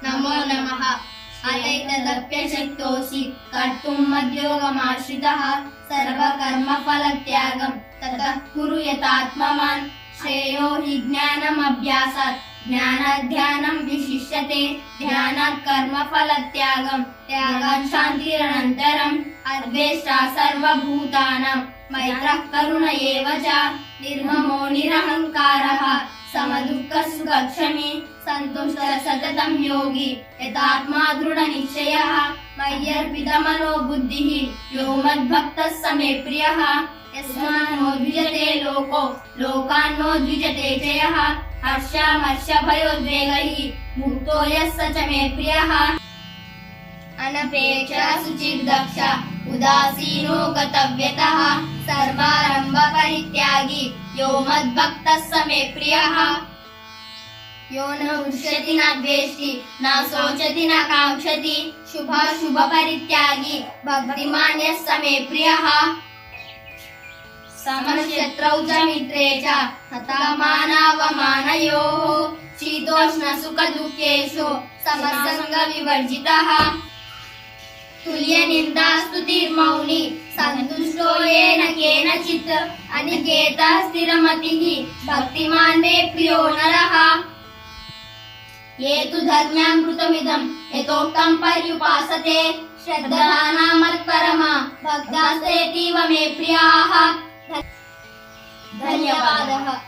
नमो नमः। अदैतदप्यशक्तोऽसि कर्तुं मद्योगमाश्रितः सर्वकर्मफलत्यागं ततः कुरु यतात्मवान्। श्रेयो हि ज्ञानमभ्यासात् ज्ञानाध्यानं विशिष्यते। ध्यानात् कर्मफलत्यागं त्यागात् शान्तिरनन्तरम्। अद्वेष्टा सर्वभूतानां मैत्रः करुण एव च। निर्ममो निरहङ्कारः समदुःखसुखक्षमी। सन्तुष्टः सततं योगी यतात्मा दृढनिश्चयः। मय्यर्पितमनो बुद्धिः यो मद्भक्तः स मे प्रियः। यस्मान्नो द्विजते लोको लोकान्नो द्विजते च यः। हर्षामर्षभयोद्वेगैः मुक्तो यः स च मे प्रियः। अनपेक्षः शुचिर्दक्ष उदासीनो गतव्यतः। सर्वारम्भपरित्यागी यो मद्भक्तः स मे प्रियः। यो न हृष्यति न द्वेष्टि न शोचति न काङ्क्षति। शुभाशुभपरित्यागी भक्तिमान् यः स मे प्रियः। समशत्रौ च मित्रे च हतामानावमानयोः। शीतोष्णसुखदुःखेषु समसङ्गविवर्जितः। तुल्यनिन्दास्तुतिर्मौनी सन्तुष्टो येन केनचित्। अनिकेतः स्थिरमतिः भक्तिमान् मे प्रियो नरः। ये तु धर्म्यामृतमिदं यथोक्तं पर्युपासते। श्रद्धावान् मत्परमा भक्तास्तेतीव मे प्रियाः। धन्यवादः।